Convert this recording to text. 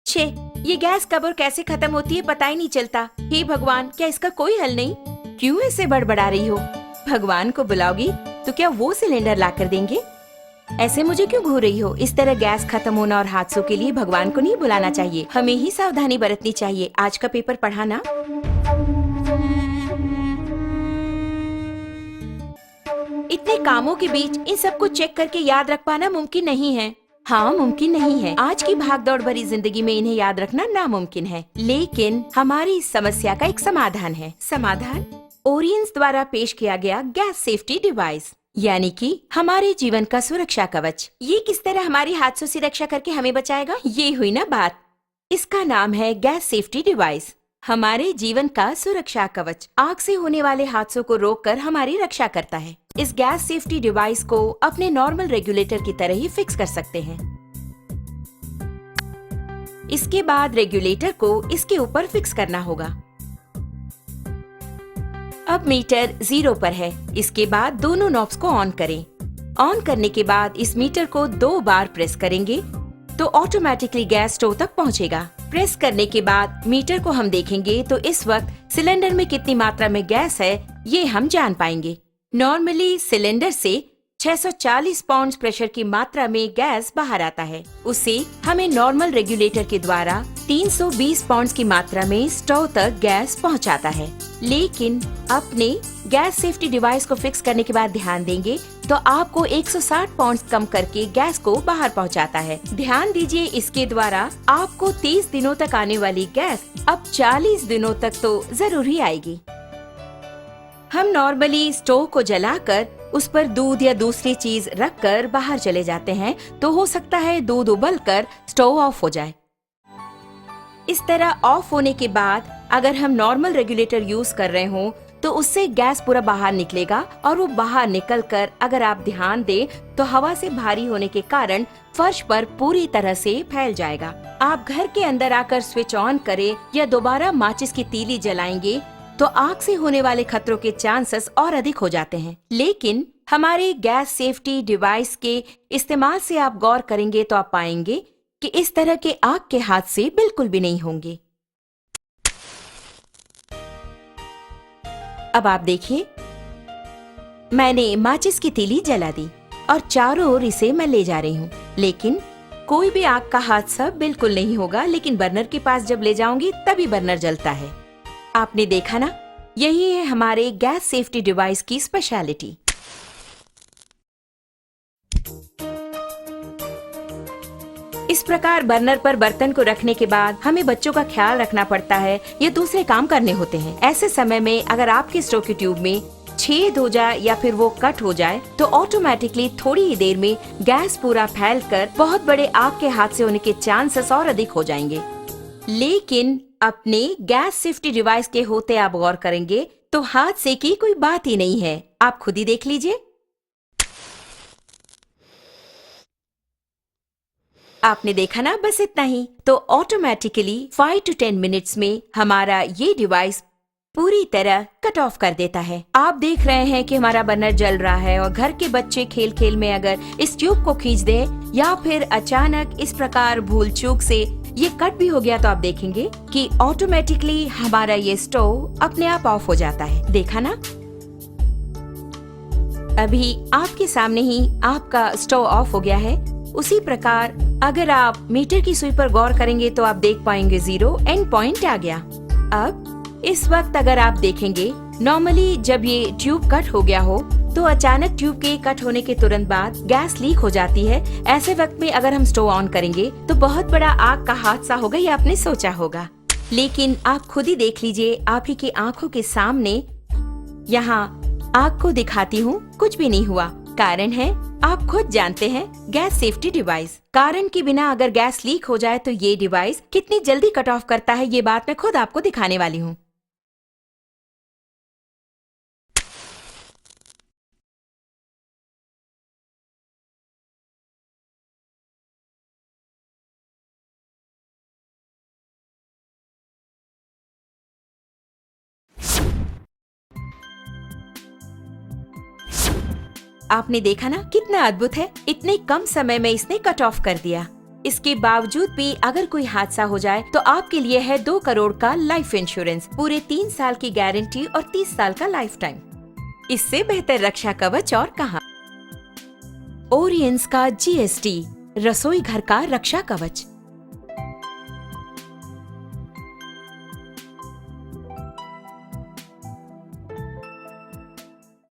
छे, ये गैस कब और कैसे खत्म होती है पता ही नहीं चलता। हे भगवान, क्या इसका कोई हल नहीं? क्यों ऐसे बड़बड़ा रही हो? भगवान को बुलाओगी तो क्या वो सिलेंडर ला कर देंगे? ऐसे मुझे क्यों घूर रही हो? इस तरह गैस खत्म होना और हादसों के लिए भगवान को नहीं बुलाना चाहिए, हमें ही सावधानी बरतनी चाहिए। आज का पेपर पढ़ा ना? इतने कामों के बीच इन सबको चेक करके याद रख पाना मुमकिन नहीं है। हाँ, मुमकिन नहीं है। आज की भागदौड़ भरी जिंदगी में इन्हें याद रखना नामुमकिन है, लेकिन हमारी इस समस्या का एक समाधान है। समाधान ओरियंस द्वारा पेश किया गया गैस सेफ्टी डिवाइस, यानी कि हमारे जीवन का सुरक्षा कवच। ये किस तरह हमारी हादसों से रक्षा करके हमें बचाएगा? ये हुई ना बात। इसका नाम है गैस सेफ्टी डिवाइस, हमारे जीवन का सुरक्षा कवच। आग से होने वाले हादसों को रोककर हमारी रक्षा करता है। इस गैस सेफ्टी डिवाइस को अपने नॉर्मल रेगुलेटर की तरह ही फिक्स कर सकते हैं। इसके बाद रेगुलेटर को इसके ऊपर फिक्स करना होगा। अब मीटर 0 पर है। इसके बाद दोनों नॉब्स को ऑन करें। ऑन करने के बाद इस मीटर को 2 बार प्रेस करेंगे तो ऑटोमेटिकली गैस स्टोव तक पहुंचेगा। प्रेस करने के बाद मीटर को हम देखेंगे तो इस वक्त सिलेंडर में कितनी मात्रा में गैस है ये हम जान पाएंगे। नॉर्मली सिलेंडर से 640 पाउंड प्रेशर की मात्रा में गैस बाहर आता है। उसे हमें नॉर्मल रेगुलेटर के द्वारा 320 पाउंड की मात्रा में स्टोव तक गैस पहुंचाता है। लेकिन अपने गैस सेफ्टी डिवाइस को फिक्स करने के बाद ध्यान देंगे तो आपको 160 पाउंड कम करके गैस को बाहर पहुंचाता है। ध्यान दीजिए, इसके द्वारा आपको 30 दिनों तक आने वाली गैस अब 40 दिनों तक तो जरूर ही आएगी। हम नॉर्मली स्टोव को जलाकर उस पर दूध या दूसरी चीज रखकर बाहर चले जाते हैं तो हो सकता है दूध उबलकर स्टोव ऑफ हो जाए। इस तरह ऑफ होने के बाद अगर हम नॉर्मल रेगुलेटर यूज कर रहे हों तो उससे गैस पूरा बाहर निकलेगा और वो बाहर निकलकर अगर आप ध्यान दें तो हवा से भारी होने के कारण फर्श पर पूरी तरह से फैल जाएगा। आप घर के अंदर आकर स्विच ऑन करें या दोबारा माचिस की तीली जलाएंगे तो आग से होने वाले खतरों के चांसेस और अधिक हो जाते हैं। लेकिन हमारे गैस सेफ्टी डिवाइस के इस्तेमाल से आप गौर करेंगे तो आप पाएंगे कि इस तरह के आग के हादसे बिल्कुल भी नहीं होंगे। अब आप देखिए, मैंने माचिस की तीली जला दी और चारों ओर इसे मैं ले जा रही हूँ, लेकिन कोई भी आग का हादसा बिल्कुल नहीं होगा। लेकिन बर्नर के पास जब ले जाऊंगी तभी बर्नर जलता है। आपने देखा ना, यही है हमारे गैस सेफ्टी डिवाइस की स्पेशलिटी। इस प्रकार बर्नर पर बर्तन को रखने के बाद हमें बच्चों का ख्याल रखना पड़ता है या दूसरे काम करने होते हैं। ऐसे समय में अगर आपके स्टोव की ट्यूब में छेद हो जाए या फिर वो कट हो जाए तो ऑटोमेटिकली थोड़ी ही देर में गैस पूरा फैलकर बहुत बड़े आग के हादसे होने के चांसेस और अधिक हो जाएंगे। लेकिन अपने गैस सेफ्टी डिवाइस के होते आप गौर करेंगे तो हादसे की कोई बात ही नहीं है। आप खुद ही देख लीजिए। आपने देखा ना, बस इतना ही। तो ऑटोमेटिकली 5 to 10 मिनट्स में हमारा ये डिवाइस पूरी तरह कट ऑफ कर देता है। आप देख रहे हैं कि हमारा बर्नर जल रहा है और घर के बच्चे खेल खेल में अगर इस ट्यूब को खींच दे या फिर अचानक इस प्रकार भूल चूक से ये कट भी हो गया तो आप देखेंगे कि ऑटोमेटिकली हमारा ये स्टोव अपने आप ऑफ हो जाता है। देखा ना, अभी आपके सामने ही आपका स्टोव ऑफ हो गया है। उसी प्रकार अगर आप मीटर की सुई पर गौर करेंगे तो आप देख पाएंगे 0 एंड पॉइंट आ गया। अब इस वक्त अगर आप देखेंगे, नॉर्मली जब ये ट्यूब कट हो गया हो तो अचानक ट्यूब के कट होने के तुरंत बाद गैस लीक हो जाती है। ऐसे वक्त में अगर हम स्टोव ऑन करेंगे तो बहुत बड़ा आग का हादसा होगा, ये आपने सोचा होगा। लेकिन आप खुद ही देख लीजिए, आप ही की आंखों के सामने यहाँ आग को दिखाती हूँ, कुछ भी नहीं हुआ। कारण है, आप खुद जानते हैं, गैस सेफ्टी डिवाइस। कारण के बिना अगर गैस लीक हो जाए तो ये डिवाइस कितनी जल्दी कट ऑफ करता है, ये बात मैं खुद आपको दिखाने वाली हूँ। आपने देखा ना कितना अद्भुत है, इतने कम समय में इसने कट ऑफ कर दिया। इसके बावजूद भी अगर कोई हादसा हो जाए तो आपके लिए है 2 करोड़ का लाइफ इंश्योरेंस, पूरे 3 साल की गारंटी और 30 साल का लाइफ टाइम। इससे बेहतर रक्षा कवच और कहाँ। ओरियंस का GST, रसोई घर का रक्षा कवच।